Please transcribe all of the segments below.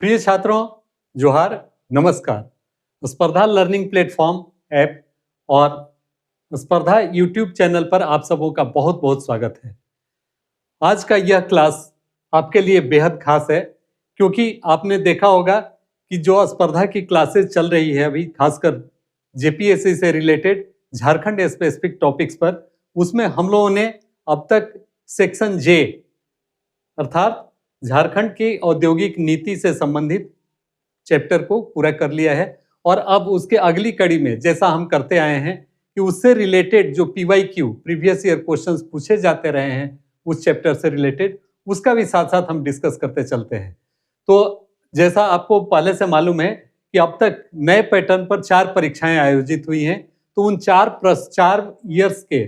प्रिय छात्रों, जोहार, नमस्कार। स्पर्धा लर्निंग प्लेटफॉर्म ऐप और स्पर्धा यूट्यूब चैनल पर आप सबों का बहुत बहुत स्वागत है। आज का यह क्लास आपके लिए बेहद खास है, क्योंकि आपने देखा होगा कि जो स्पर्धा की क्लासेस चल रही है अभी, खासकर जेपीएससी से रिलेटेड झारखंड स्पेसिफिक टॉपिक्स पर, उसमें हम लोगों ने अब तक सेक्शन जे अर्थात झारखंड की औद्योगिक नीति से संबंधित चैप्टर को पूरा कर लिया है। और अब उसके अगली कड़ी में जैसा हम करते आए हैं कि उससे रिलेटेड जो पीवाईक्यू प्रीवियस ईयर क्वेश्चंस पूछे जाते रहे हैं उस चैप्टर से रिलेटेड, उसका भी साथ साथ हम डिस्कस करते चलते हैं। तो जैसा आपको पहले से मालूम है कि अब तक नए पैटर्न पर 4 परीक्षाएं आयोजित हुई हैं। तो उन 4 ईयर्स के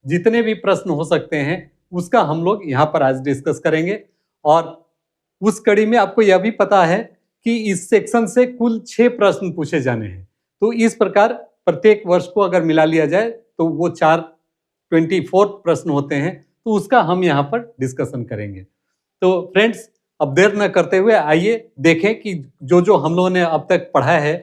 जितने भी प्रश्न हो सकते हैं उसका हम लोग यहाँ पर आज डिस्कस करेंगे। और उस कड़ी में आपको यह भी पता है कि इस सेक्शन से कुल 6 प्रश्न पूछे जाने हैं। तो इस प्रकार प्रत्येक वर्ष को अगर मिला लिया जाए तो वो 24 प्रश्न होते हैं। तो उसका हम यहाँ पर डिस्कशन करेंगे। तो फ्रेंड्स, अब देर न करते हुए आइए देखें कि जो हम लोगों ने अब तक पढ़ा है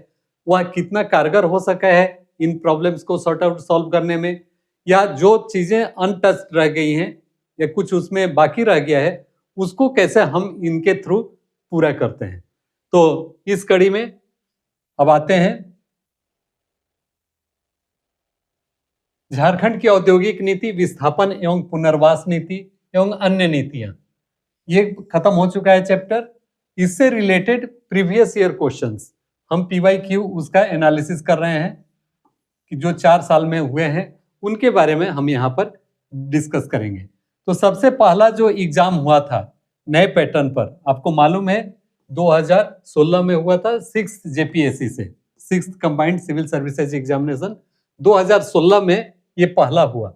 वह कितना कारगर हो सका है इन प्रॉब्लम्स को सॉल्व करने में, या जो चीजें अनटच्ड रह गई हैं या कुछ उसमें बाकी रह गया है उसको कैसे हम इनके थ्रू पूरा करते हैं। तो इस कड़ी में अब आते हैं झारखंड की औद्योगिक नीति, विस्थापन एवं पुनर्वास नीति एवं अन्य नीतियां, ये खत्म हो चुका है चैप्टर। इससे रिलेटेड प्रीवियस ईयर क्वेश्चंस हम पीवाईक्यू उसका एनालिसिस कर रहे हैं कि जो 4 साल में हुए हैं उनके बारे में हम यहाँ पर डिस्कस करेंगे। तो सबसे पहला जो एग्जाम हुआ था नए पैटर्न पर, आपको मालूम है 2016 में हुआ था 6th जेपीएससी से, 6th combined civil services examination 2016 में ये पहला हुआ।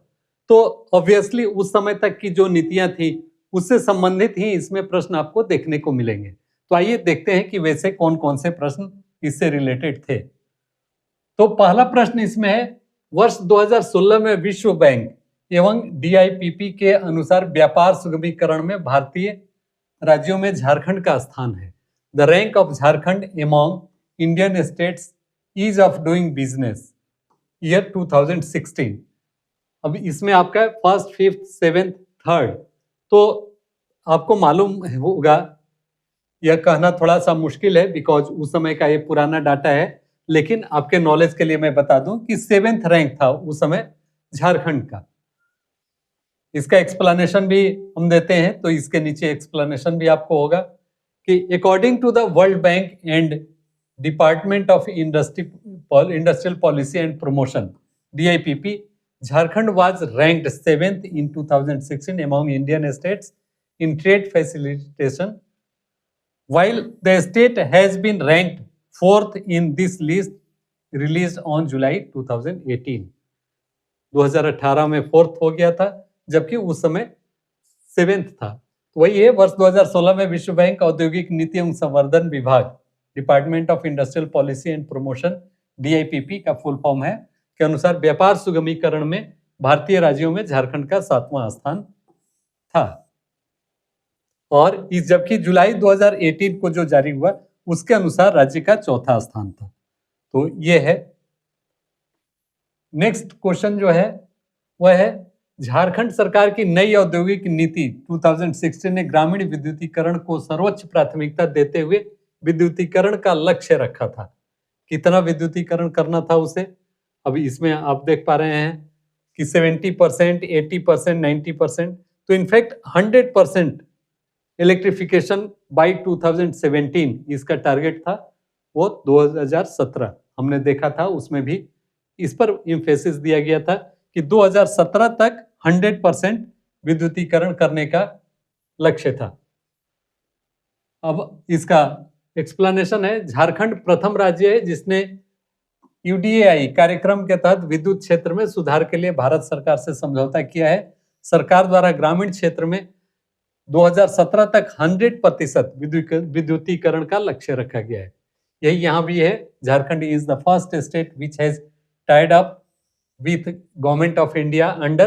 तो ऑब्वियसली उस समय तक की जो नीतियां थी उससे संबंधित ही इसमें प्रश्न आपको देखने को मिलेंगे। तो आइए देखते हैं कि वैसे कौन कौन से प्रश्न इससे रिलेटेड थे। तो पहला प्रश्न इसमें है, वर्ष 2016 में विश्व बैंक एवं डीआईपीपी के अनुसार व्यापार सुगमीकरण में भारतीय राज्यों में झारखंड का स्थान है। The rank of Jharkhand among Indian states ease of doing business year 2016। अब इसमें आपका 1st, 5th, 7th, 3rd। तो आपको मालूम होगा, यह कहना थोड़ा सा मुश्किल है बिकॉज उस समय का ये पुराना डाटा है, लेकिन आपके नॉलेज के लिए मैं बता दूं कि 7th रैंक था उस समय झारखंड का। इसका एक्सप्लेनेशन भी हम देते हैं, तो इसके नीचे एक्सप्लेनेशन भी आपको होगा कि according to the World Bank and Department of Industrial Policy and Promotion DIPP, Jharkhand was ranked 7th in 2016 among Indian states in trade facilitation, while the state has been ranked 4th in this list released on July 2018। 2018 में 4th हो गया था, जबकि उस समय 7th था। तो वही है, वर्ष 2016 में विश्व बैंक औद्योगिक नीति एवं संवर्धन विभाग, department of Industrial Policy and Promotion DIPP का फुल फॉर्म है, के अनुसार व्यापार सुगमीकरण में भारतीय राज्यों में झारखंड का 7वां स्थान था। और इस जबकि जुलाई 2018 को जो जारी हुआ उसके अनुसार राज्य का 4था स्थान था। तो ये है। नेक्स्ट क्वेश्चन जो है वह है, झारखंड सरकार की नई औद्योगिक नीति 2016 ने ग्रामीण विद्युतीकरण को सर्वोच्च प्राथमिकता देते हुए विद्युतीकरण का लक्ष्य रखा था। कितना विद्युतीकरण करना था उसे? अभी इसमें आप देख पा रहे हैं कि 70%, 80%, 90%, तो इनफैक्ट 100% इलेक्ट्रिफिकेशन बाय 2017 इसका टारगेट था। वो 2017 हमने देखा था, उसमें भी इस पर एम्फेसिस दिया गया था कि 2017 तक 100% विद्युतीकरण करने का लक्ष्य था। अब इसका एक्सप्लेनेशन है, झारखंड प्रथम राज्य है जिसने UDAI कार्यक्रम के तहत विद्युत क्षेत्र में सुधार के लिए भारत सरकार से समझौता किया है। सरकार द्वारा ग्रामीण क्षेत्र में 2017 तक 100% विद्युतीकरण का लक्ष्य रखा गया है। यही यहाँ भी है, Jharkhand is the first state which has tied up with Government of India under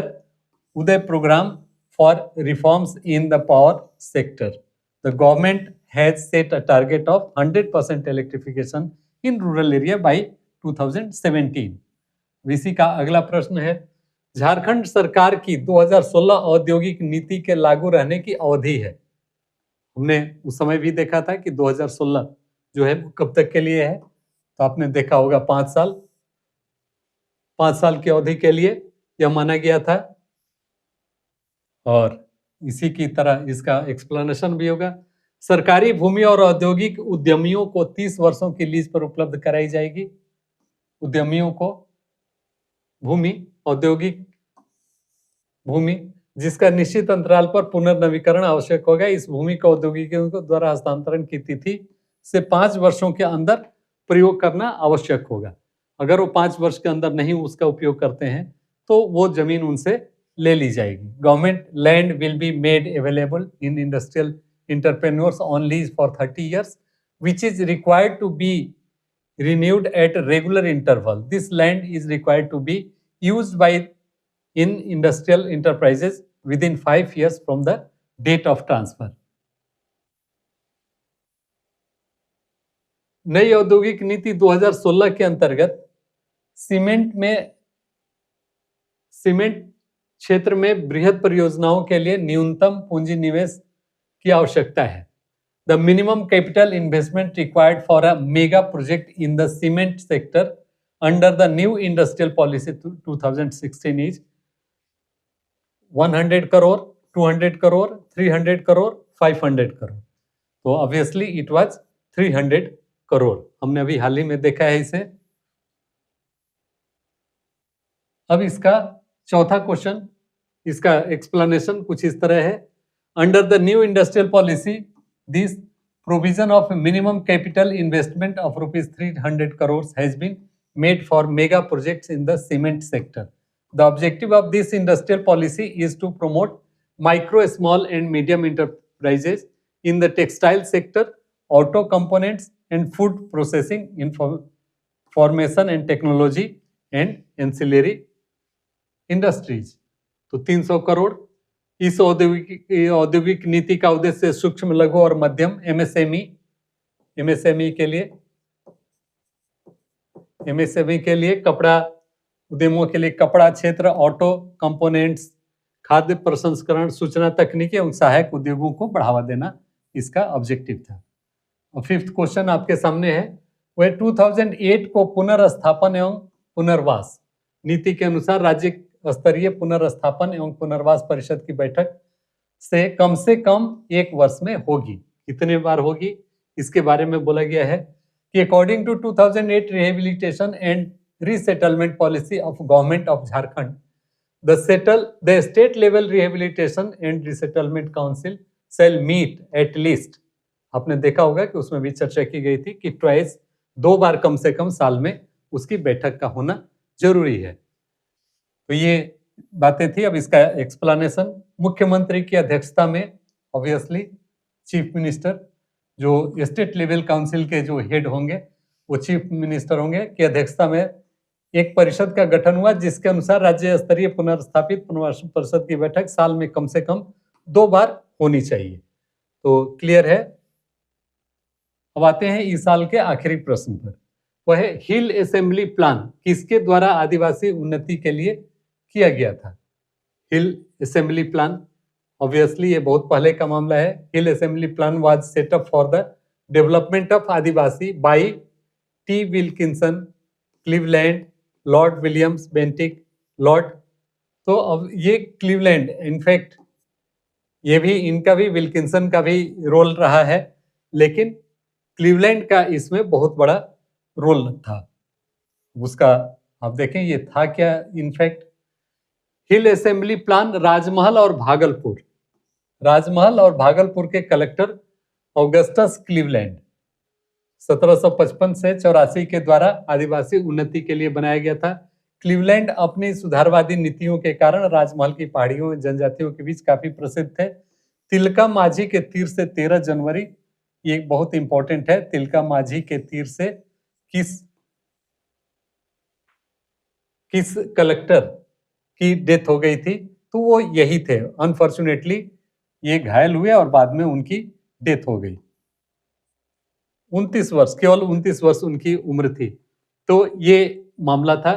Uday program for reforms in the power sector. The government has set a target of 100% electrification in rural area by 2017. इसी का अगला प्रश्न है, झारखंड सरकार की 2016 औद्योगिक नीति के लागू रहने की अवधि है। हमने उस समय भी देखा था कि 2016 जो है कब तक के लिए है, तो आपने देखा होगा 5 साल, 5 साल की अवधि के लिए यह माना गया था। और इसी की तरह इसका एक्सप्लेनेशन भी होगा, सरकारी भूमि और औद्योगिक उद्यमियों को 30 वर्षों की लीज पर उपलब्ध कराई जाएगी। उद्यमियों को भूमि, औद्योगिक भूमि जिसका निश्चित अंतराल पर पुनर्नवीकरण आवश्यक होगा, इस भूमि का औद्योगिकों द्वारा हस्तांतरण की तिथि से 5 वर्षों के अंदर प्रयोग करना आवश्यक होगा। अगर वो 5 वर्ष के अंदर नहीं उसका उपयोग करते हैं तो वो जमीन उनसे ले ली जाएगी। Government land will be made available in industrial entrepreneurs on lease for 30 years, which is required to be renewed at regular interval. This land is required to be used by in industrial enterprises within 5 years from the date of transfer. नई औद्योगिक नीति 2016 के अंतर्गत cement क्षेत्र में बृहद परियोजनाओं के लिए न्यूनतम पूंजी निवेश की आवश्यकता है। The minimum capital investment required for a mega project in the cement sector under the new industrial policy 2016 is 100 crore, 200 crore, 300 crore, 500 crore. तो obviously it was 300 crore. हमने अभी हाल ही में देखा है इसे। अब इसका चौथा क्वेश्चन, इसका एक्सप्लेनेशन कुछ इस तरह है, under the new industrial policy this provision of minimum capital investment of rupees 300 crores has been made for mega projects in the cement sector. The objective of this industrial policy is to promote micro, small and medium enterprises in the textile sector, auto components and food processing, information and technology and ancillary industries. तो 300 करोड़ इस औद्योगिक नीति का उद्देश्य सूक्ष्म, लघु और मध्यम एमएसएमई के लिए कपड़ा उद्यमों के लिए कपड़ा क्षेत्र, ऑटो कंपोनेंट्स, खाद्य प्रसंस्करण, सूचना तकनीकी एवं सहायक उद्योगों को बढ़ावा देना इसका ऑब्जेक्टिव था। और 5th क्वेश्चन आपके सामने है, वह 2008 को पुनर्स्थापन एवं पुनर्वास नीति के अनुसार राज्य स्तरीय पुनर्स्थापन एवं पुनर्वास परिषद की बैठक से कम 1 वर्ष में होगी। कितने बार होगी इसके बारे में बोला गया है कि according to 2008 rehabilitation and resettlement policy of government of Jharkhand, the state level rehabilitation and resettlement council shall meet at least, आपने देखा होगा कि उसमें भी चर्चा की गई थी कि ट्वाइस 2 बार कम से कम साल में उसकी बैठक का होना जरूरी है। तो ये बातें थी। अब इसका एक्सप्लेनेशन, मुख्यमंत्री की अध्यक्षता में ऑब्वियसली चीफ मिनिस्टर, जो स्टेट लेवल काउंसिल के जो हेड होंगे वो चीफ मिनिस्टर होंगे, की अध्यक्षता में एक परिषद का गठन हुआ जिसके अनुसार राज्य स्तरीय पुनर्स्थापित पुनर्वास परिषद की बैठक साल में कम से कम 2 बार होनी चाहिए। तो क्लियर है। अब आते हैं इस साल के आखिरी प्रश्न पर, वह है हिल असेंबली प्लान किसके द्वारा आदिवासी उन्नति के लिए किया गया था। हिल असेंबली प्लान ऑब्वियसली ये बहुत पहले का मामला है। Hill assembly plan was set up for the development of Adivasi by T Wilkinson, Cleveland, Lord Williams Bentinck, Lord. तो अब ये क्लीवलैंड, इनफैक्ट ये भी इनका भी विल्किंसन का भी रोल रहा है, लेकिन क्लीवलैंड का इसमें बहुत बड़ा रोल था। उसका आप देखें ये था क्या। इनफैक्ट हिल असेंबली प्लान राजमहल और भागलपुर के कलेक्टर ऑगस्टस क्लीवलैंड 1755 से 84 के द्वारा आदिवासी उन्नति के लिए बनाया गया था। क्लीवलैंड अपनी सुधारवादी नीतियों के कारण राजमहल की पहाड़ियों में जनजातियों के बीच काफी प्रसिद्ध थे। तिलका माझी के तीर से 13 जनवरी, ये बहुत इंपॉर्टेंट है, तिलका माझी के तीर से किस कलेक्टर की डेथ हो गई थी, तो वो यही थे। अनफॉर्चुनेटली ये घायल हुए और बाद में उनकी डेथ हो गई। 29 वर्ष, केवल 29 वर्ष उनकी उम्र थी। तो ये मामला था।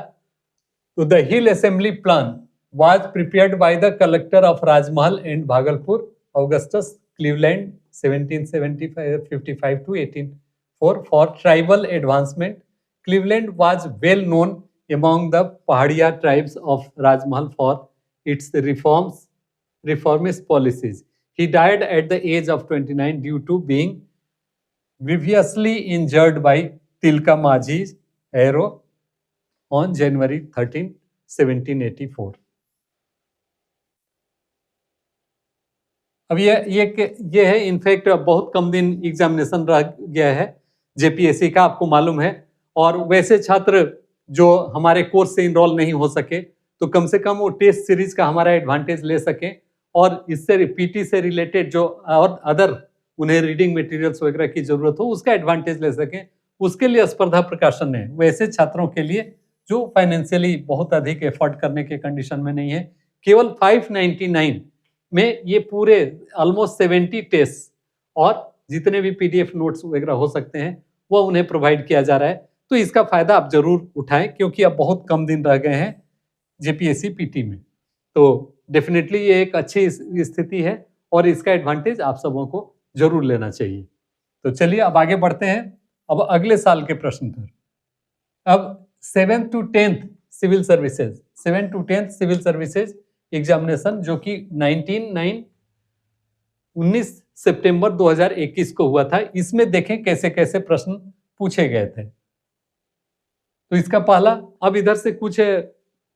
तो the hill assembly plan was prepared by the collector of Rajmahal and Bhagalpur, Augustus Cleveland, 1755 to 1804, for tribal advancement. Cleveland was well known among the Pahadiya tribes of Rajmahal for its reformist policies. He died at the age of 29 due to being grievously injured by Tilka Majhi's arrow on January 13, 1784. अब ये है, in fact बहुत कम दिन examination रह गया है JPSC का, आपको मालूम है। और वैसे छात्र जो हमारे कोर्स से इनरोल नहीं हो सके तो कम से कम वो टेस्ट सीरीज का हमारा एडवांटेज ले सकें, और इससे पीटी से रिलेटेड जो और अदर उन्हें रीडिंग मटेरियल्स वगैरह की जरूरत हो उसका एडवांटेज ले सकें, उसके लिए स्पर्धा प्रकाशन ने वैसे छात्रों के लिए जो फाइनेंशियली बहुत अधिक एफर्ट करने के कंडीशन में नहीं है, केवल 599 में ये पूरे ऑलमोस्ट 70 टेस्ट और जितने भी पीडीएफ नोट्स वगैरह हो सकते हैं वो उन्हें प्रोवाइड किया जा रहा है। तो इसका फायदा आप जरूर उठाएं, क्योंकि अब बहुत कम दिन रह गए हैं जेपीएससी पीटी में। तो डेफिनेटली ये एक अच्छी स्थिति है और इसका एडवांटेज आप सबों को जरूर लेना चाहिए। तो चलिए अब आगे बढ़ते हैं, अब अगले साल के प्रश्न पर। अब 7th to 10th civil services, 7th to 10th civil services examination जो कि 19 सितंबर 2021 को हुआ था, इसमें देखें कैसे कैसे प्रश्न पूछे गए थे। तो इसका पहला, अब इधर से कुछ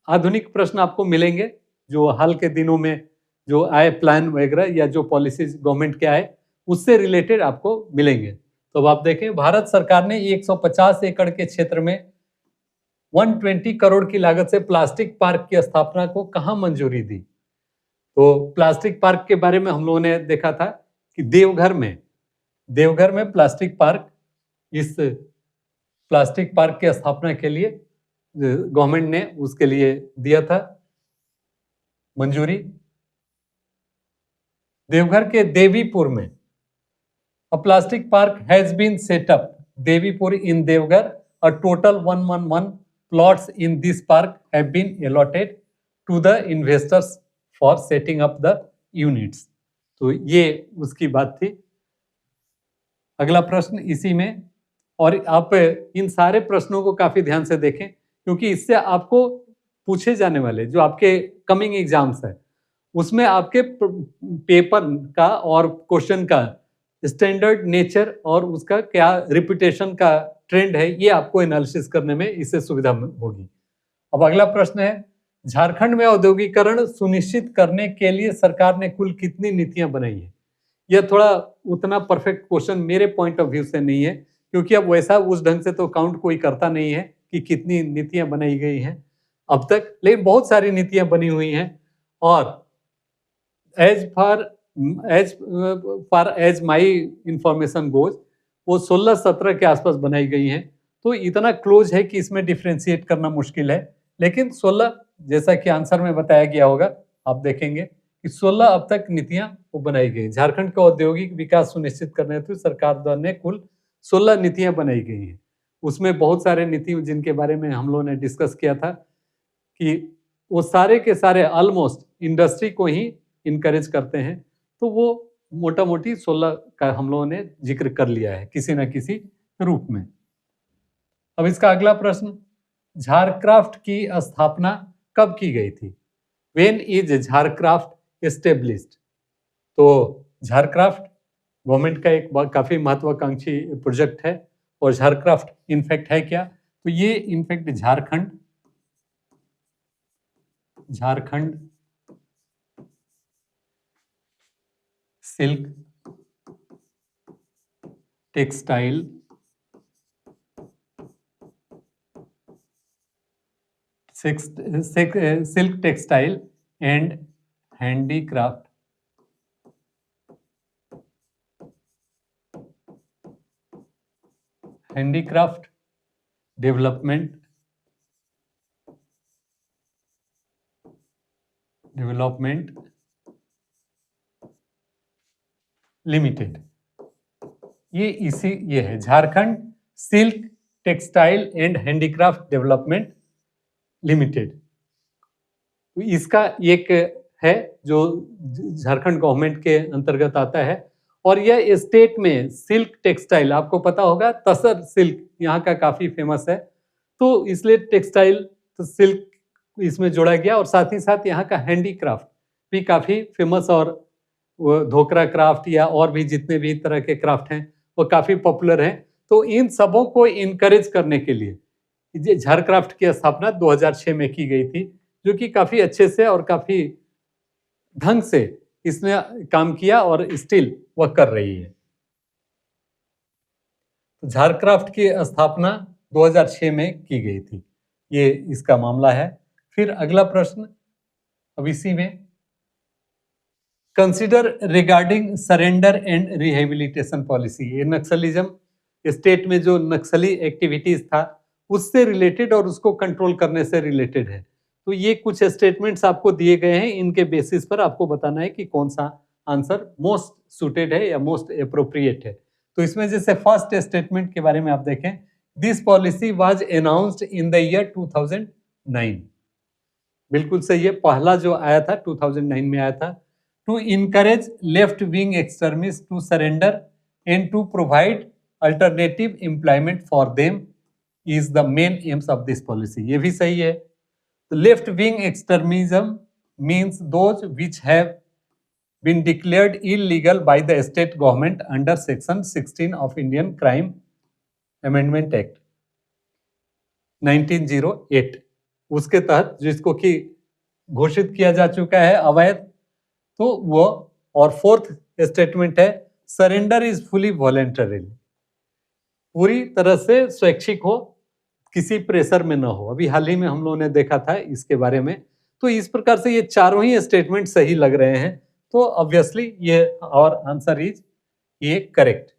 आधुनिक प्रश्न आपको मिलेंगे जो हाल के दिनों में जो आए प्लान वगैरह या जो पॉलिसीज गवर्नमेंट के आए उससे रिलेटेड आपको मिलेंगे। तो अब आप देखें, भारत सरकार ने 150 एकड़ के क्षेत्र में 120 करोड़ की लागत से प्लास्टिक पार्क की स्थापना को कहां मंजूरी दी? तो प्लास्टिक पार्क के बारे में हम लोगों ने देखा था कि देवघर में प्लास्टिक पार्क, इस प्लास्टिक पार्क की स्थापना के लिए गवर्नमेंट ने उसके लिए दिया था मंजूरी। देवघर के देवीपुर में a plastic park has been set up, Devipur in Deoghar, a total 111 plots in this park have been allotted to the investors for setting up the units. तो ये उसकी बात थी। अगला प्रश्न इसी में, और आप इन सारे प्रश्नों को काफी ध्यान से देखें क्योंकि इससे आपको पूछे जाने वाले जो आपके कमिंग एग्जाम्स है उसमें आपके पेपर का और क्वेश्चन का स्टैंडर्ड नेचर और उसका क्या रिपीटेशन का ट्रेंड है, ये आपको एनालिसिस करने में इससे सुविधा होगी। अब अगला प्रश्न है, झारखंड में औद्योगिकरण सुनिश्चित करने के लिए सरकार ने कुल कितनी नीतियां बनाई है? यह थोड़ा उतना परफेक्ट क्वेश्चन मेरे पॉइंट ऑफ व्यू से नहीं है, क्योंकि अब वैसा उस ढंग से तो काउंट कोई करता नहीं है कि कितनी नीतियां बनाई गई हैं अब तक, लेकिन बहुत सारी नीतियां बनी हुई हैं। और एज माई इंफॉर्मेशन गोज वो 16-17 के आसपास बनाई गई हैं। तो इतना क्लोज है कि इसमें डिफ्रेंशिएट करना मुश्किल है, लेकिन 16 जैसा कि आंसर में बताया गया होगा, आप देखेंगे कि 16 अब तक नीतियां वो बनाई गई। झारखंड का औद्योगिक विकास सुनिश्चित करने हेतु सरकार द्वारा ने कुल 16 नीतियां बनाई गई हैं। उसमें बहुत सारे नीति जिनके बारे में हम लोगों ने डिस्कस किया था कि वो सारे के सारे ऑलमोस्ट इंडस्ट्री को ही इनकरेज करते हैं, तो वो मोटा मोटी 16 का हम लोगों ने जिक्र कर लिया है किसी न किसी रूप में। अब इसका अगला प्रश्न, झारक्राफ्ट की स्थापना कब की गई थी? When is Jharcraft established? तो झारक्राफ्ट गवर्नमेंट का एक काफी महत्वाकांक्षी प्रोजेक्ट है, और झारक्राफ्ट इनफैक्ट है क्या? तो ये in fact Jharkhand silk textile silk textile and handicraft development limited, ये है Jharkhand silk textile and handicraft development limited. इसका एक है जो झारखंड गवर्नमेंट के अंतर्गत आता है और यह स्टेट में सिल्क टेक्सटाइल, आपको पता होगा तसर सिल्क यहाँ का काफी फेमस है, तो इसलिए टेक्सटाइल तो सिल्क इसमें जोड़ा गया और साथ ही साथ यहाँ का हैंडीक्राफ्ट भी काफी फेमस और वो धोकरा क्राफ्ट या और भी जितने भी तरह के क्राफ्ट हैं वो काफी पॉपुलर हैं। तो इन सबों को इनकरेज करने के लिए झारक्राफ्ट की स्थापना 2006 में की गई थी, जो कि काफी अच्छे से और काफी ढंग से इसने काम किया और स्टिल वह कर रही है। तो झारक्राफ्ट की स्थापना 2006 में की गई थी, ये इसका मामला है। फिर अगला प्रश्न अब इसी में, consider regarding surrender and rehabilitation policy. ये नक्सलिज्म स्टेट में जो नक्सली एक्टिविटीज था उससे रिलेटेड और उसको कंट्रोल करने से रिलेटेड है। तो ये कुछ स्टेटमेंट्स आपको दिए गए हैं, इनके बेसिस पर आपको बताना है कि कौन सा आंसर मोस्ट सुटेड है या मोस्ट अप्रोप्रिएट है। तो इसमें जैसे फर्स्ट स्टेटमेंट के बारे में आप देखें, this policy was announced in the year 2009। बिल्कुल सही है, पहला जो आया था 2009 में आया था। To encourage left wing extremist to surrender and to provide alternative employment for them is the main aims of this policy. ये भी सही है। Left wing extremism means those which have been declared illegal by the state government under section 16 of Indian Crime Amendment Act 1908, उसके तहत जिसको कि घोषित किया जा चुका है अवैध, तो वो। और फोर्थ स्टेटमेंट है, सरेंडर इज फुली वॉलेंटरी, पूरी तरह से स्वैच्छिक हो, किसी प्रेशर में ना हो। अभी हाल ही में हम लोगों ने देखा था इसके बारे में। तो इस प्रकार से ये चारों ही स्टेटमेंट सही लग रहे हैं, तो ऑब्वियसली ये और आंसर इज ये करेक्ट।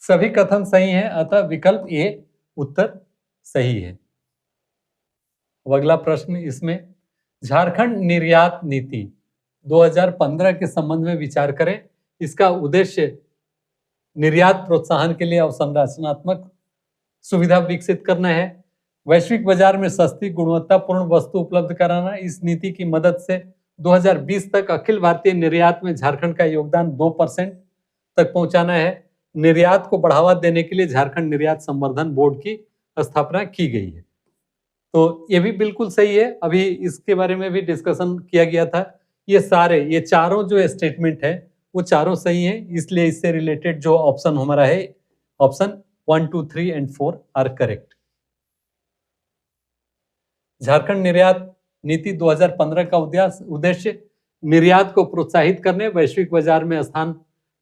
सभी कथन सही हैं, अतः विकल्प ए उत्तर सही है। अगला प्रश्न इसमें, झारखंड निर्यात नीति 2015 के संबंध में विचार करें। इसका उद्देश्य निर्यात प्रोत्साहन के लिए अवसंरचनात्मक सुविधा विकसित करना है, वैश्विक बाजार में सस्ती गुणवत्तापूर्ण वस्तु उपलब्ध कराना। इस नीति की मदद से 2020 तक अखिल भारतीय निर्यात में झारखंड का योगदान 2% तक पहुंचाना है। निर्यात को बढ़ावा देने के लिए झारखंड निर्यात संवर्धन बोर्ड की स्थापना की गई है। तो ये भी बिल्कुल सही है, अभी इसके बारे में भी डिस्कशन किया गया था। ये चारों जो स्टेटमेंट है वो चारों सही हैं, इसलिए इससे रिलेटेड जो ऑप्शन हमारा है, option 1, 2, 3 and 4 are correct. Jharkhand निर्यात नीति 2015 का उद्देश्य निर्यात को प्रोत्साहित करने, वैश्विक बाजार में स्थान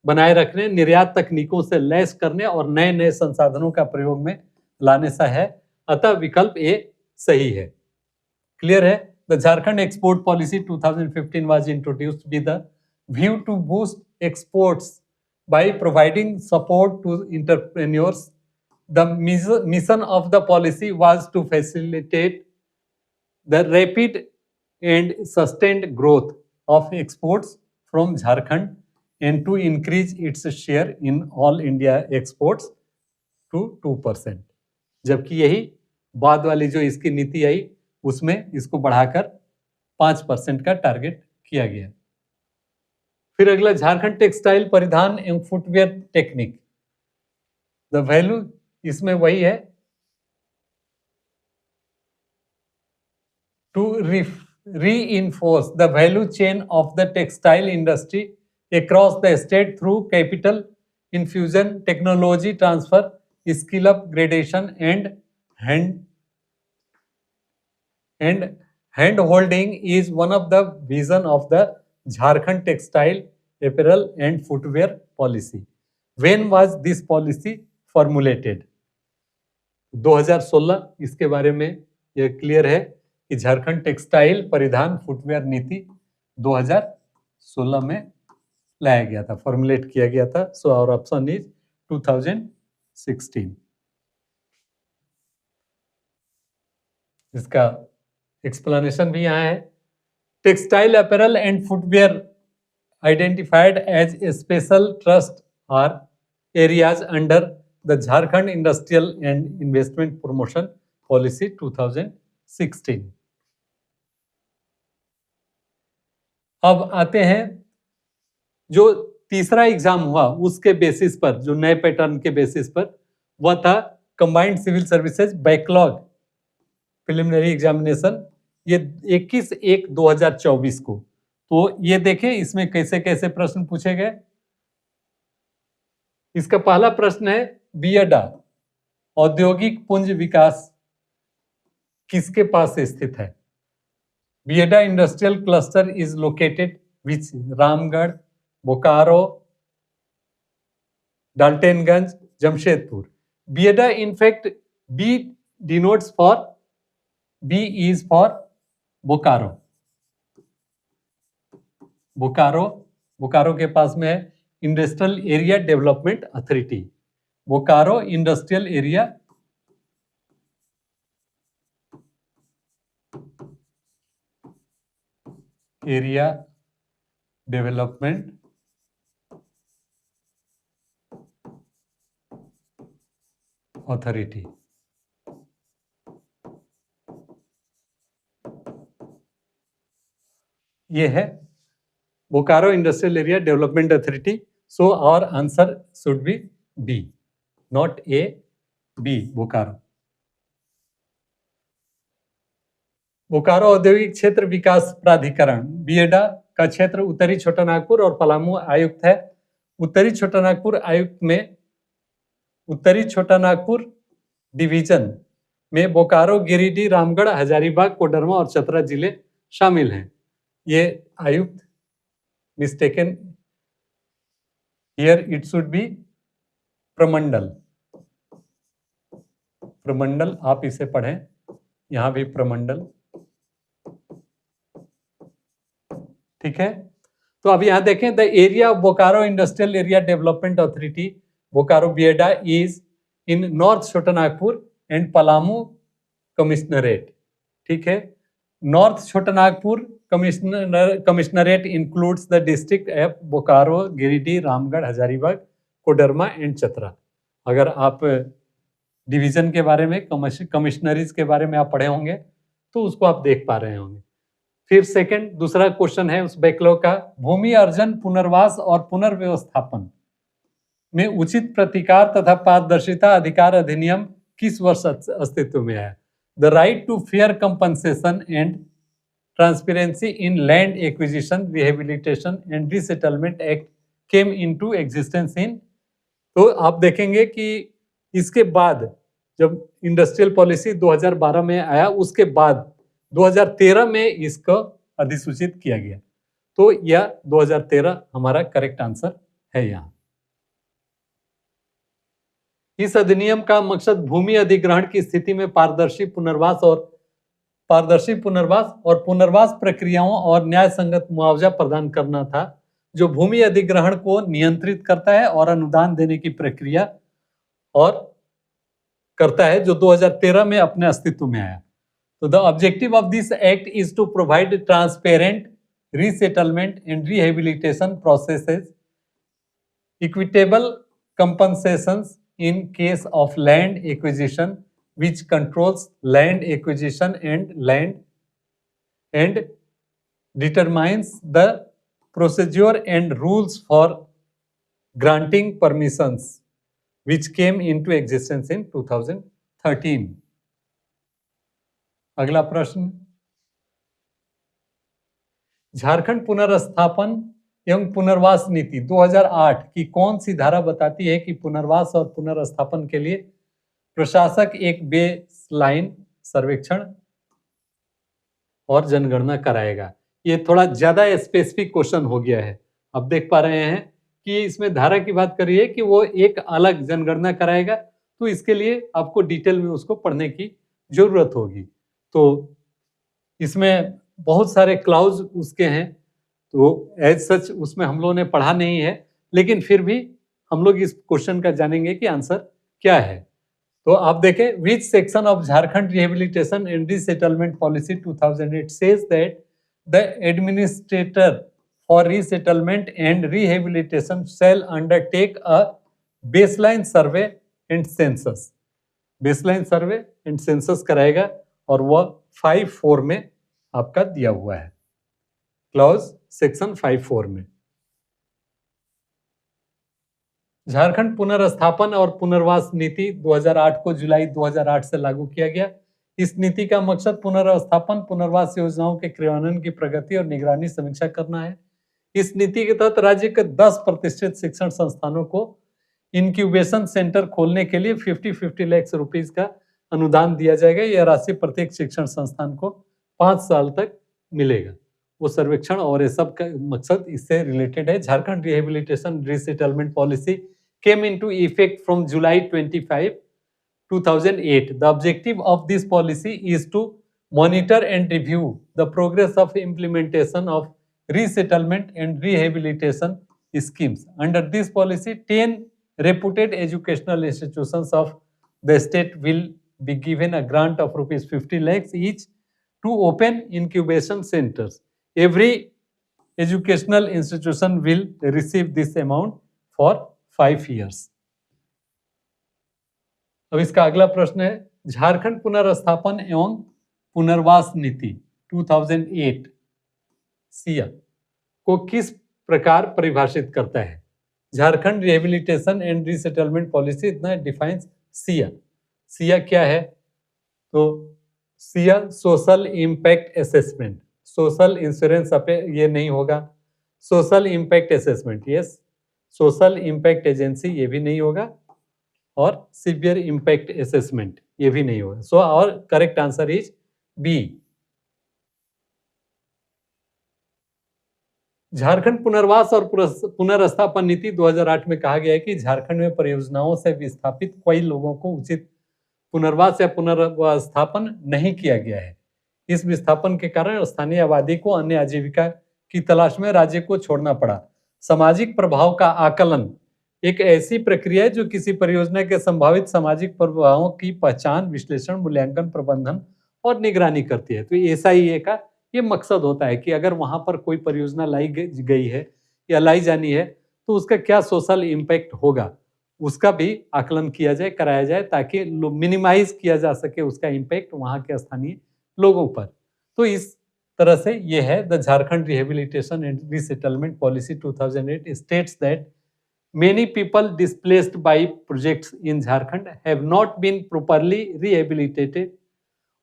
बनाए रखने, निर्यात तकनीकों से लैस करने और नए नए संसाधनों का प्रयोग में लाने सा है, अतः विकल्प ए सही है। क्लियर है? The Jharkhand export policy 2015 was introduced with the view to boost exports by providing support to entrepreneurs. The mission of the policy was to facilitate the rapid and sustained growth of exports from Jharkhand and to increase its share in all India exports to 2%। जबकि यही बाद वाली जो इसकी नीति आई उसमें इसको बढ़ाकर 5% का टारगेट किया गया। फिर अगला, झारखंड टेक्सटाइल परिधान एवं फुटवेयर टेक्निक, द वैल्यू इसमें वही है, to reinforce the value chain of the textile industry across the state through capital infusion, technology transfer, skill upgradation and hand holding is one of the vision of the Jharkhand textile apparel and footwear policy. When was this policy formulated? 2016 इसके बारे में यह clear है कि Jharkhand textile परिधान footwear नीति 2016 में लाया गया था, फॉर्मुलेट किया गया था। So our option is 2016। इसका एक्सप्लेनेशन भी यहाँ है। Textile apparel and footwear identified as a special trust or areas under the Jharkhand Industrial and Investment Promotion Policy 2016. अब आते हैं जो तीसरा एग्जाम हुआ उसके बेसिस पर, जो नए पैटर्न के बेसिस पर, वह था combined civil services backlog preliminary examination, ये 21/1/2024 को। तो ये देखें इसमें कैसे कैसे प्रश्न पूछे गए। इसका पहला प्रश्न है बियडा औद्योगिक पुंज विकास किसके पास स्थित है? BIADA industrial cluster is located which? Ramgarh, Bokaro, Daltonganj, Jamshedpur. BIADA in fact B denotes for, B is for Bokaro. Bokaro के पास में है industrial area development authority, Bokaro industrial area development authority. ये है Bokaro industrial area development authority. So our answer should be B, not A, B, Bokaro. Bokaro औद्योगिक क्षेत्र विकास प्राधिकरण बियडा का क्षेत्र उत्तरी छोटानागपुर और पलामू आयुक्त है। उत्तरी छोटानागपुर आयुक्त में उत्तरी छोटानागपुर डिवीजन में बोकारो, गिरिडीह, रामगढ़, हजारीबाग, कोडरमा और चतरा जिले शामिल हैं। ये आयुक्त mistaken, here it should be प्रमंडल। प्रमंडल आप इसे पढ़ें, यहां भी प्रमंडल, ठीक है। तो अब यहां देखें the area of Bokaro industrial area development authority Bokaro BIADA is in north Chota Nagpur and Palamu commissionerate, ठीक है। North Chota Nagpur commissionerate includes the district of Bokaro, Giridih, Ramgarh, Hazaribagh, Koderma and Chatra. अगर आप डिवीजन के बारे में, कमिश्नरीज के बारे में आप पढ़े होंगे तो उसको आप देख पा रहे होंगे। फिर सेकंड, दूसरा क्वेश्चन है उस बैकलॉग का, भूमि अर्जन, पुनर्वास और पुनर्व्यवस्थापन में उचित प्रतिकार तथा पारदर्शिता अधिकार अधिनियम किस वर्ष अस्तित्व में आया? The right to fair compensation and transparency in land acquisition, rehabilitation and resettlement act came into existence in. तो आप देखेंगे कि इसके बाद जब इंडस्ट्रियल पॉलिसी 2012 में आया, उसके बाद 2013 में इसको अधिसूचित किया गया। तो यह 2013 हमारा करेक्ट आंसर है। यहाँ इस अधिनियम का मकसद भूमि अधिग्रहण की स्थिति में पारदर्शी पुनर्वास और पुनर्वास प्रक्रियाओं और न्याय संगत मुआवजा प्रदान करना था, जो भूमि अधिग्रहण को नियंत्रित करता है और अनुदान देने की प्रक्रिया और करता है, जो 2013 में अपने अस्तित्व में आया। So the objective of this act is to provide transparent resettlement and rehabilitation processes, equitable compensations in case of land acquisition, which controls land acquisition and determines the procedure and rules for granting permissions, which came into existence in 2013. अगला प्रश्न, झारखंड पुनर्स्थापन एवं पुनर्वास नीति 2008 की कौन सी धारा बताती है कि पुनर्वास और पुनर्स्थापन के लिए प्रशासक एक बेसलाइन सर्वेक्षण और जनगणना कराएगा? ये थोड़ा ज्यादा स्पेसिफिक क्वेश्चन हो गया है। अब देख पा रहे हैं कि इसमें धारा की बात करी है कि वो एक अलग जनगणना कराएगा, तो इसके लिए आपको डिटेल में उसको पढ़ने की जरूरत होगी। तो इसमें बहुत सारे क्लाउज उसके हैं, तो एज सच उसमें हम लोगों ने पढ़ा नहीं है, लेकिन फिर भी हम लोग इस क्वेश्चन का जानेंगे कि आंसर क्या है। तो आप देखें, which section of Jharkhand rehabilitation and resettlement policy 2008 says that the administrator for resettlement and rehabilitation shall undertake a baseline survey and census. Baseline survey and census कराएगा और वह 5(4) में आपका दिया हुआ है, क्लॉज सेक्शन 5(4) में। झारखंड पुनर्स्थापन और पुनर्वास नीति 2008 को जुलाई 2008 से लागू किया गया। इस नीति का मकसद पुनर्स्थापन पुनर्वास योजनाओं के क्रियान्वयन की प्रगति और निगरानी समीक्षा करना है। इस नीति के तहत राज्य के 10 प्रतिष्ठित शिक्षण संस्थानों को इंक्यूबेशन सेंटर खोलने के लिए 50 लाख रुपीस का अनुदान दिया जाएगा। यह राशि प्रत्येक शिक्षण संस्थान को 5 साल तक मिलेगा। वो सर्वेक्षण और ये सब का मकसद इससे रिलेटेड है। Jharkhand rehabilitation resettlement policy came into effect from July 25, 2008. The objective of this policy is to monitor and review the progress of implementation of resettlement and rehabilitation schemes. Under this policy, 10 reputed educational institutions of the state will be given a grant of rupees 50 lakhs each to open incubation centers. Every educational institution will receive this amount for 5 years. अब इसका अगला प्रश्न है, झारखंड पुनर्स्थापन एवं पुनर्वास नीति 2008 सिया को किस प्रकार परिभाषित करता है? Jharkhand rehabilitation and resettlement policy इतना डिफाइंस सिया। सिया क्या है? तो Siya social impact assessment, social insurance ये नहीं होगा, social impact assessment, yes, social impact agency ये भी नहीं होगा, और सीवियर इम्पैक्ट असेसमेंट ये भी नहीं होगा। सो और correct answer is B. Jharkhand पुनर्वास और पुनर्स्थापन नीति 2008 में कहा गया है कि झारखंड में परियोजनाओं से विस्थापित कई लोगों को उचित पुनर्वास या पुनर्स्थापन नहीं किया गया है। इस विस्थापन के कारण स्थानीय आबादी को अन्य आजीविका की तलाश में राज्य को छोड़ना पड़ा। सामाजिक प्रभाव का आकलन एक ऐसी प्रक्रिया है जो किसी परियोजना के संभावित सामाजिक प्रभावों की पहचान, विश्लेषण, मूल्यांकन, प्रबंधन और निगरानी करती है। तो SIA का ये मकसद होता है कि अगर वहां पर कोई परियोजना लाई गई है या लाई जानी है तो उसका क्या सोशल इम्पैक्ट होगा, उसका भी आकलन किया जाए, कराया जाए, ताकि मिनिमाइज किया जा सके उसका इम्पैक्ट वहां के स्थानीय लोगों पर। तो इस तरह से ये है the Jharkhand rehabilitation and resettlement policy 2008 states that many people displaced by projects in Jharkhand have not been properly rehabilitated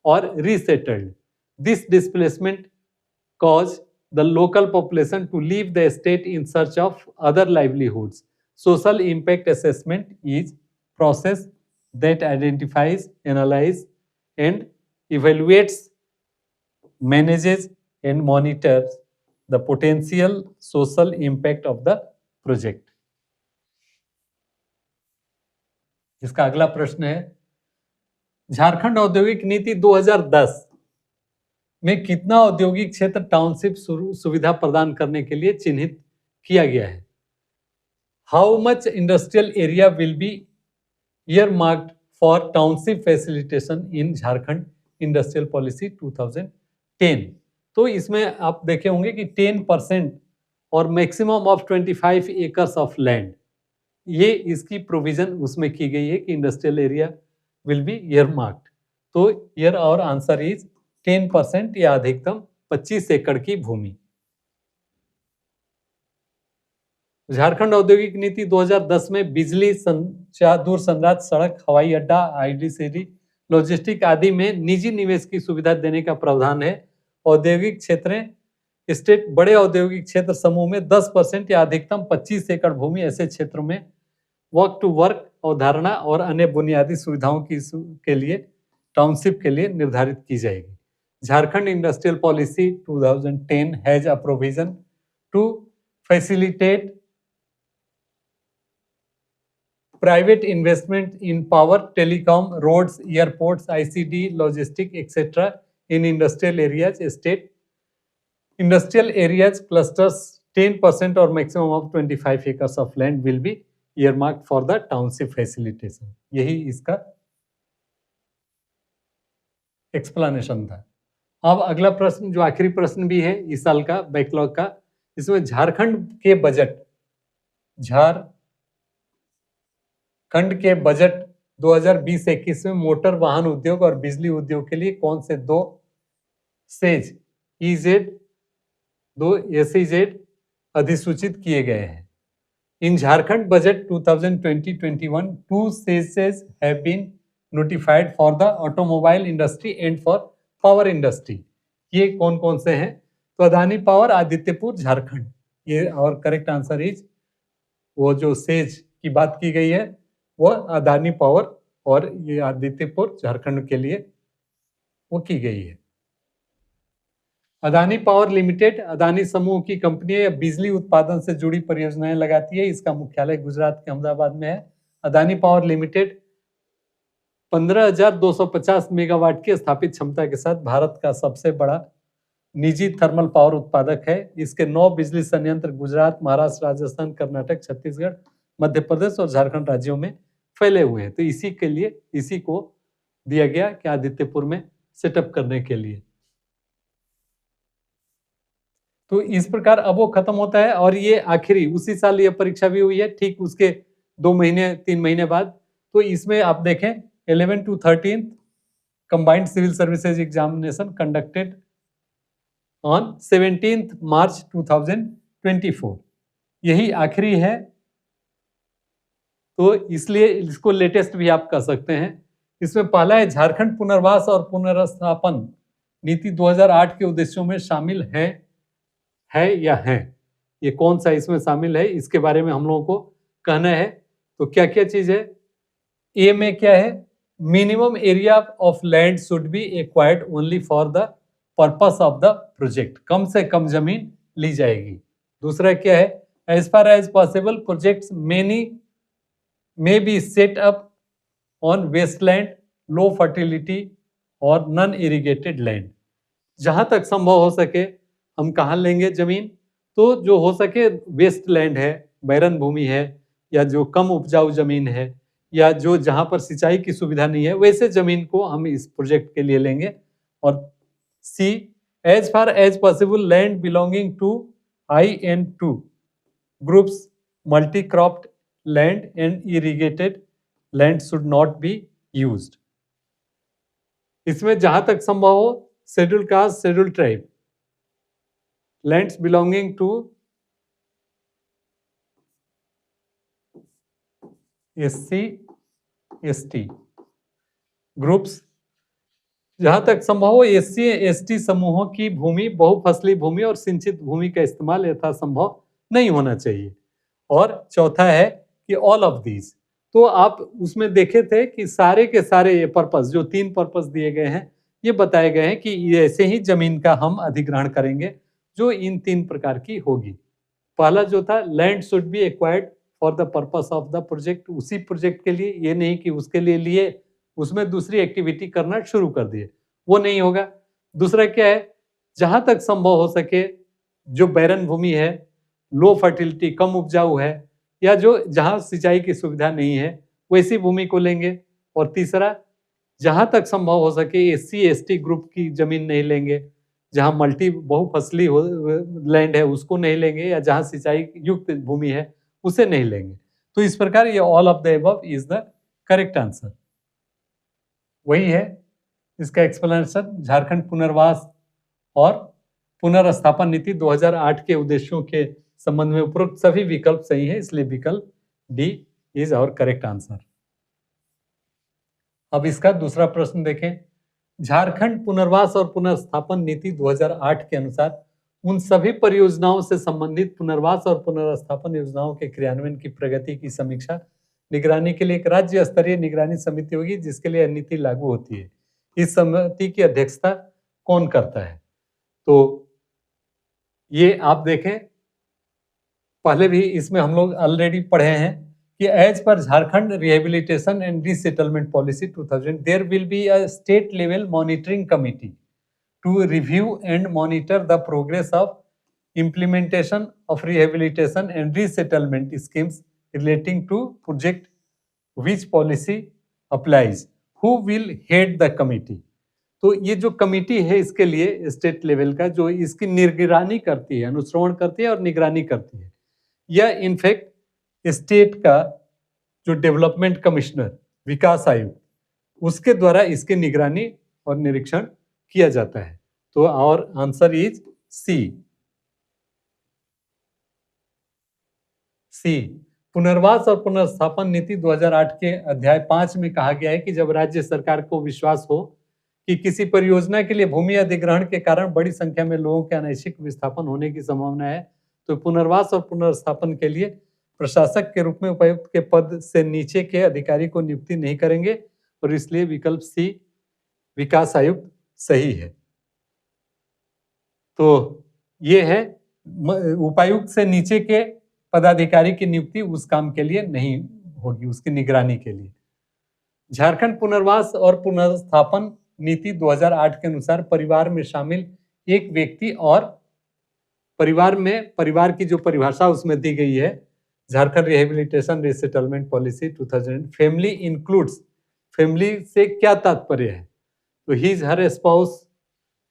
or resettled. This displacement caused the local population to leave the state in search of other livelihoods. Social impact assessment is process that identifies, analyzes, and evaluates, manages, and monitors the potential social impact of the project. इसका अगला प्रश्न है, झारखंड औद्योगिक नीति 2010 में कितना औद्योगिक क्षेत्र टाउनशिप सुविधा प्रदान करने के लिए चिन्हित किया गया है? How much industrial area will be earmarked for township facilitation in Jharkhand industrial policy 2010? तो इसमें आप देखे होंगे कि 10% और maximum of 25 acres of land, ये इसकी प्रोविजन उसमें की गई है कि industrial area will be earmarked. तो ईयर और आंसर इज 10% या अधिकतम 25 एकड़ की भूमि। झारखंड औद्योगिक नीति 2010 में बिजली, संचार, दूरसंचार, सड़क, हवाई अड्डा, IDCD, लॉजिस्टिक आदि में निजी निवेश की सुविधा देने का प्रावधान है। औद्योगिक क्षेत्रें स्टेट बड़े औद्योगिक क्षेत्र समूह में 10% या अधिकतम 25 एकड़ भूमि ऐसे क्षेत्रों में वर्क टू वर्क अवधारणा और अन्य बुनियादी सुविधाओं के लिए टाउनशिप के लिए निर्धारित की जाएगी। Jharkhand industrial policy 2010 has a provision to facilitate private investment in power, telecom, roads, airports, ICD, logistic etcetera in industrial areas. State industrial areas clusters 10% और maximum of 25 acres of land will be earmarked for the township facilitation। यही इसका explanation था। अब अगला प्रश्न जो आखिरी प्रश्न भी है इस साल का बैकलॉग का, इसमें झारखंड के बजट 2020-21 में मोटर वाहन उद्योग और बिजली उद्योग के लिए कौन से दो SEZ अधिसूचित किए गए हैं? In Jharkhand budget 2020-21, two SEZs have been notified for the automobile industry and for power industry. ये कौन कौन से हैं? तो अदानी पावर आदित्यपुर झारखंड, ये और करेक्ट आंसर इज वो जो सेज की बात की गई है वो अदानी पावर और ये आदित्यपुर झारखंड के लिए वो की गई है। अदानी पावर लिमिटेड अदानी समूह की कंपनी है, बिजली उत्पादन से जुड़ी परियोजनाएं लगाती है। इसका मुख्यालय गुजरात के अहमदाबाद में है। अदानी पावर लिमिटेड 15,250 मेगावाट की स्थापित क्षमता के साथ भारत का सबसे बड़ा निजी थर्मल पावर उत्पादक है। इसके 9 बिजली संयंत्र गुजरात, महाराष्ट्र, राजस्थान, कर्नाटक, छत्तीसगढ़, मध्य प्रदेश और झारखंड राज्यों में फैले हुए हैं। तो इसी के लिए इसी को दिया गया कि आदित्यपुर में सेटअप करने के लिए। तो इस प्रकार अब वो खत्म होता है और ये आखिरी उसी साल ये परीक्षा भी हुई है, ठीक उसके 2 महीने 3 महीने बाद। तो इसमें आप देखें 11 to 13 combined civil services examination conducted on 17 March 2024, यही आखिरी है। तो इसलिए इसको लेटेस्ट भी आप कह सकते हैं। इसमें पहला है झारखंड पुनर्वास और पुनर्स्थापन नीति 2008 के उद्देश्यों में शामिल है या है, ये कौन सा इसमें शामिल है, इसके बारे में हम लोगों को कहना है। तो क्या क्या चीज है? ए में क्या है? Minimum area of land should be acquired only for the purpose of the project, कम से कम जमीन ली जाएगी। दूसरा क्या है? As far as possible projects may be set up on wasteland, low fertility और नॉन इरिगेटेड लैंड। जहां तक संभव हो सके हम कहाँ लेंगे जमीन? तो जो हो सके वेस्ट लैंड है, बैरन भूमि है, या जो कम उपजाऊ जमीन है, या जो जहां पर सिंचाई की सुविधा नहीं है, वैसे जमीन को हम इस प्रोजेक्ट के लिए लेंगे। और C, as far as possible land belonging to IN2 groups, multi cropped land and irrigated land should not be used. इसमें जहां तक संभव हो schedule caste, schedule tribe, lands belonging to SC ST groups, जहां तक संभव हो SC ST समूहों की भूमि, बहुफसली भूमि और सिंचित भूमि का इस्तेमाल यथासंभव नहीं होना चाहिए। और चौथा है कि ऑल ऑफ दीज, तो आप उसमें देखे थे कि सारे के सारे ये पर्पस, जो 3 पर्पस दिए गए हैं, ये बताए गए हैं कि ऐसे ही जमीन का हम अधिग्रहण करेंगे जो इन 3 प्रकार की होगी। पहला जो था land should be acquired for the purpose of the project, उसी प्रोजेक्ट के लिए, ये नहीं कि उसके लिए लिए उसमें दूसरी एक्टिविटी करना शुरू कर दिए, वो नहीं होगा। दूसरा क्या है? जहां तक संभव हो सके जो बैरन भूमि है, लो फर्टिलिटी, कम उपजाऊ है, या जो जहां सिंचाई की सुविधा नहीं है, वैसी भूमि को लेंगे। और तीसरा, जहां तक संभव हो सके SC ST ग्रुप की जमीन नहीं लेंगे, जहां मल्टी बहुफसली लैंड है उसको नहीं लेंगे, या जहां सिंचाई युक्त भूमि है उसे नहीं लेंगे। तो इस प्रकार ये all of the above is the correct answer. वही है इसका एक्सप्लेनेशन। झारखंड पुनर्वास और पुनर्स्थापन नीति 2008 के उद्देश्यों के संबंध में उपरोक्त सभी विकल्प सही है, इसलिए विकल्प D is our correct answer. अब इसका दूसरा प्रश्न देखें। झारखंड पुनर्वास और पुनर्स्थापन नीति 2008 के अनुसार उन सभी परियोजनाओं से संबंधित पुनर्वास और पुनर्स्थापन योजनाओं के क्रियान्वयन की प्रगति की समीक्षा निगरानी के लिए एक राज्य स्तरीय निगरानी समिति होगी, जिसके लिए नीति लागू होती है। इस समिति की अध्यक्षता कौन करता है? तो ये आप देखें, पहले भी इसमें हम लोग ऑलरेडी पढ़े हैं कि एज पर Jharkhand rehabilitation and resettlement policy 2000 there will be a state level monitoring committee to review and monitor the progress of implementation of rehabilitation and resettlement schemes relating to project which policy applies. Who will head the committee? तो ये जो committee है इसके लिए state level का, जो इसकी निगरानी करती है, अनुश्रवण करती है और निगरानी करती है, यह इनफैक्ट स्टेट का जो डेवलपमेंट कमिश्नर, विकास आयुक्त, उसके द्वारा इसकी निगरानी और निरीक्षण किया जाता है। तो आवर आंसर इज सी। सी, पुनर्वास और पुनर्स्थापन नीति 2008 के अध्याय 5 में कहा गया है कि जब राज्य सरकार को विश्वास हो कि किसी परियोजना के लिए भूमि अधिग्रहण के कारण बड़ी संख्या में लोगों के अनैच्छिक विस्थापन होने की संभावना है, तो पुनर्वास और पुनर्स्थापन के लिए प्रशासक के रूप में उपायुक्त के पद से नीचे के अधिकारी को नियुक्ति नहीं करेंगे, और इसलिए विकल्प सी, विकास आयुक्त, सही है। तो ये है, उपायुक्त से नीचे के पदाधिकारी की नियुक्ति उस काम के लिए नहीं होगी, उसकी निगरानी के लिए। झारखंड पुनर्वास और पुनर्स्थापन नीति 2008 के अनुसार परिवार में शामिल एक व्यक्ति और परिवार की जो परिभाषा उसमें दी गई है, Jharkhand rehabilitation resettlement policy 2000, family includes, family से क्या तात्पर्य है? तो हिज हर स्पाउस,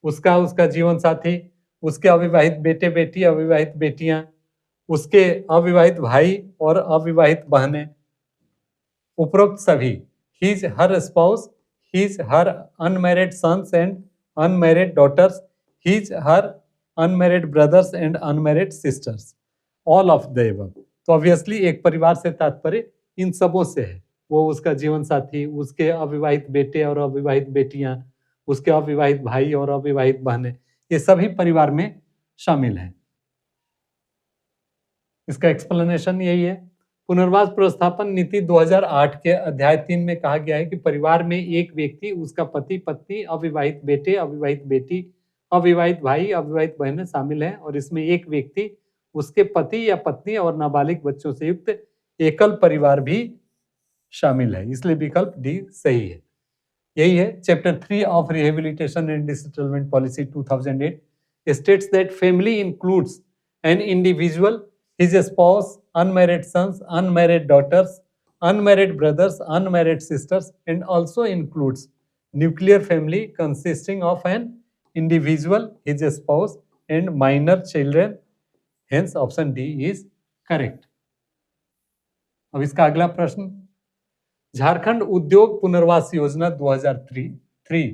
उसका जीवन साथी, उसके अविवाहित बेटे बेटी, अविवाहित बेटियां, उसके अविवाहित भाई और अविवाहित बहनें, उपरोक्त सभी, his her spouse, his her unmarried sons and unmarried daughters, his her unmarried brothers and unmarried sisters, all of the above. तो ऑब्वियसली एक परिवार से तात्पर्य इन सबों से है, वो उसका जीवन साथी, उसके अविवाहित बेटे और अविवाहित बेटियां, उसके अविवाहित भाई और अविवाहित बहनें, ये सभी परिवार में शामिल हैं। इसका एक्सप्लेनेशन यही है। पुनर्वास प्रस्थापन नीति 2008 के अध्याय 3 में कहा गया है कि परिवार में एक व्यक्ति, उसका पति पत्नी, अविवाहित बेटे, अविवाहित बेटी, अविवाहित भाई, अविवाहित बहनें शामिल हैं, और इसमें एक व्यक्ति, उसके पति या पत्नी और नाबालिग बच्चों से युक्त एकल परिवार भी शामिल है, इसलिए विकल्प डी सही है। यही है chapter 3 of rehabilitation and resettlement policy 2008 states that family includes an individual, his spouse, unmarried sons, unmarried daughters, unmarried brothers, unmarried sisters, and also includes nuclear family consisting of an individual, his spouse, and minor children. Hence option D is correct. अब इसका अगला प्रश्न, झारखंड उद्योग पुनर्वास योजना 2003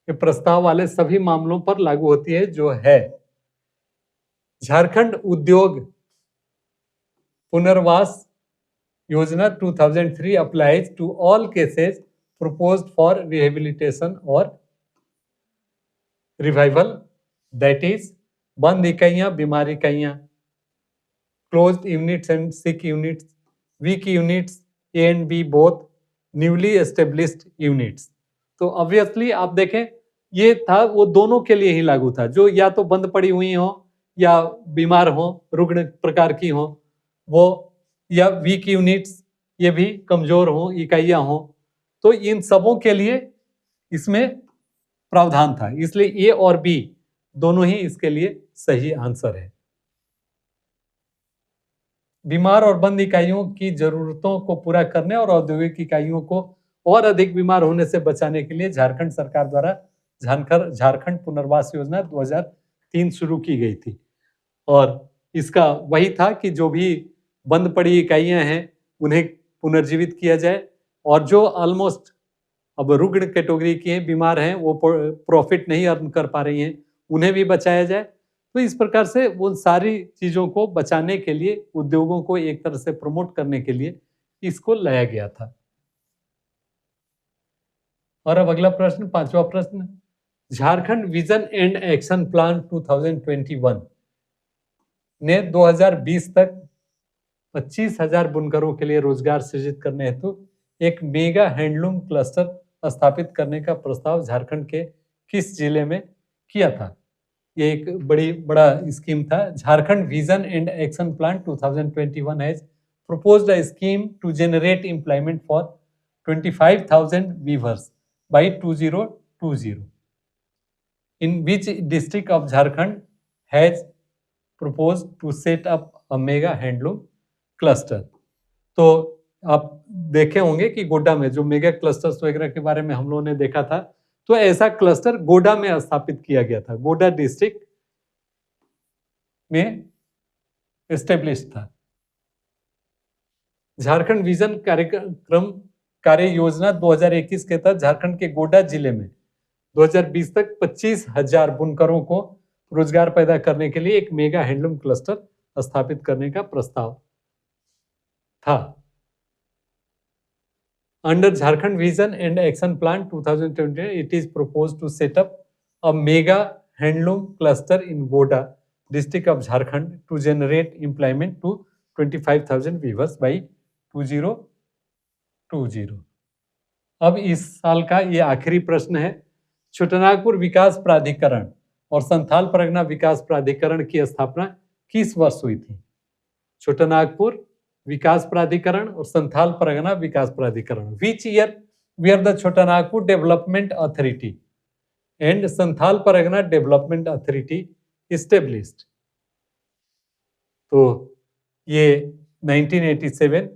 के प्रस्ताव वाले सभी मामलों पर लागू होती है, जो है झारखंड उद्योग पुनर्वास योजना 2003 applies to all cases proposed for rehabilitation or revival, that is बंद इकाइयां, बीमार इकाइयां, closed units and sick units, weak units A and B both, newly established units। तो ऑब्वियसली आप देखें, ये था वो दोनों के लिए ही लागू था, जो या तो बंद पड़ी हुई हो या बीमार हो, रुग्ण प्रकार की हो वो, या वीक यूनिट्स, ये भी कमजोर हो इकाइयां हो, तो इन सबों के लिए इसमें प्रावधान था, इसलिए ए और बी दोनों ही इसके लिए सही आंसर है। बीमार और बंद इकाइयों की जरूरतों को पूरा करने और औद्योगिक इकाइयों को और अधिक बीमार होने से बचाने के लिए झारखंड सरकार द्वारा झारखंड पुनर्वास योजना 2003 शुरू की गई थी, और इसका वही था कि जो भी बंद पड़ी इकाइयां हैं उन्हें पुनर्जीवित किया जाए, और जो ऑलमोस्ट अब रुग्ण कैटेगरी की हैं, बीमार हैं, वो प्रॉफिट नहीं अर्न कर पा रही हैं, उन्हें भी बचाया जाए। तो इस प्रकार से वो सारी चीजों को बचाने के लिए, उद्योगों को एक तरह से प्रमोट करने के लिए इसको लाया गया था। और अब अगला प्रश्न, पांचवा प्रश्न, Jharkhand vision and action plan 2021 ने 2020 तक 25,000 बुनकरों के लिए रोजगार सृजित करने हेतु एक मेगा हैंडलूम क्लस्टर स्थापित करने का प्रस्ताव झारखंड के किस जिले में किया था? ये एक बड़ा स्कीम था। Jharkhand vision and action plan 2021 has proposed a scheme to generate employment for 25,000 weavers by 2020. In which district of Jharkhand has proposed to set up a mega handloom cluster? तो आप देखे होंगे कि गोड्डा में जो मेगा क्लस्टर्स वगैरह के बारे में हम लोगों ने देखा था, तो ऐसा क्लस्टर गोड्डा में स्थापित किया गया था, गोड्डा डिस्ट्रिक्ट में एस्टेब्लिश था। झारखंड विजन कार्यक्रम कार्य योजना 2021 के तहत झारखंड के गोड्डा जिले में 2020 तक 25,000 बुनकरों को रोजगार पैदा करने के लिए एक मेगा हैंडलूम क्लस्टर स्थापित करने का प्रस्ताव था। Under Jharkhand vision and action plan 2020 it is proposed to set up a mega handloom cluster in Godda district of Jharkhand to generate employment to 25,000 weavers by 2020। अब इस साल का ये आखिरी प्रश्न है, छोटानागपुर विकास प्राधिकरण और संथाल परगना विकास प्राधिकरण की स्थापना किस वर्ष हुई थी? छोटानागपुर विकास प्राधिकरण और संथाल परगना विकास प्राधिकरण, which year were the Chotanagpur development authority and Santhal Pargana development authority established? तो ये 1987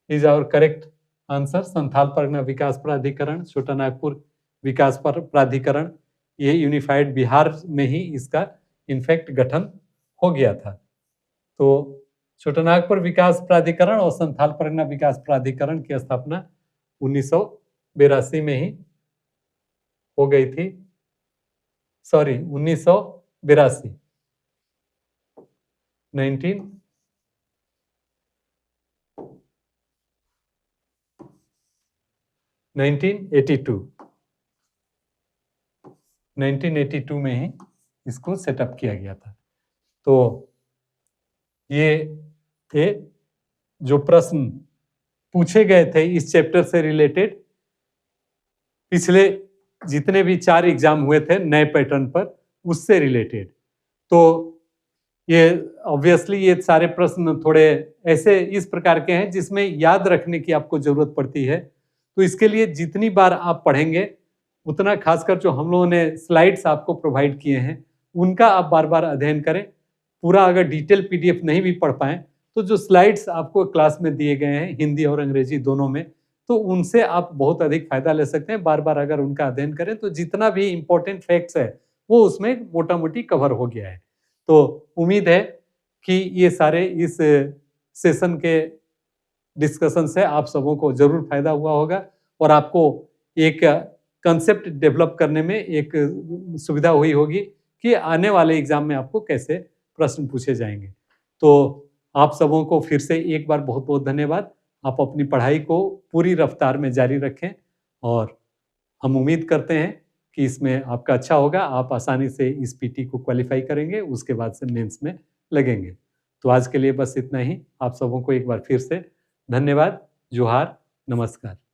is our correct answer. Santhal Pargana विकास प्राधिकरण, छोटानागपुर विकास प्राधिकरण, ये यूनिफाइड बिहार में ही इसका इनफैक्ट गठन हो गया था। तो छोटानागपुर विकास प्राधिकरण और संथाल परगना विकास प्राधिकरण की स्थापना 1982 में ही हो गई थी, 1982 1982 में ही इसको सेटअप किया गया था। तो ये थे जो प्रश्न पूछे गए थे इस चैप्टर से रिलेटेड। पिछले जितने भी 4 एग्जाम हुए थे नए पैटर्न पर, उससे रिलेटेड। तो ये ऑब्वियसली ये सारे प्रश्न थोड़े ऐसे इस प्रकार के हैं जिसमें याद रखने की आपको जरूरत पड़ती है। तो इसके लिए जितनी बार आप पढ़ेंगे उतना, खासकर जो हम लोगों ने स्लाइड्स आपको प्रोवाइड किए हैं उनका आप बार बार अध्ययन करें। पूरा अगर डिटेल पीडीएफ नहीं भी पढ़ पाएं तो जो स्लाइड्स आपको क्लास में दिए गए हैं हिंदी और अंग्रेजी दोनों में, तो उनसे आप बहुत अधिक फायदा ले सकते हैं। बार बार अगर उनका अध्ययन करें तो जितना भी इम्पोर्टेंट फैक्ट्स है वो उसमें मोटा मोटी कवर हो गया है। तो उम्मीद है कि ये सारे इस सेशन के डिस्कशन से आप सबों को जरूर फायदा हुआ होगा और आपको एक कंसेप्ट डेवलप करने में एक सुविधा हुई होगी कि आने वाले एग्जाम में आपको कैसे प्रश्न पूछे जाएंगे। तो आप सबों को फिर से एक बार बहुत बहुत धन्यवाद। आप अपनी पढ़ाई को पूरी रफ्तार में जारी रखें और हम उम्मीद करते हैं कि इसमें आपका अच्छा होगा। आप आसानी से इस पीटी को क्वालिफाई करेंगे, उसके बाद से मेंस में लगेंगे। तो आज के लिए बस इतना ही। आप सबों को एक बार फिर से धन्यवाद। जोहार, नमस्कार।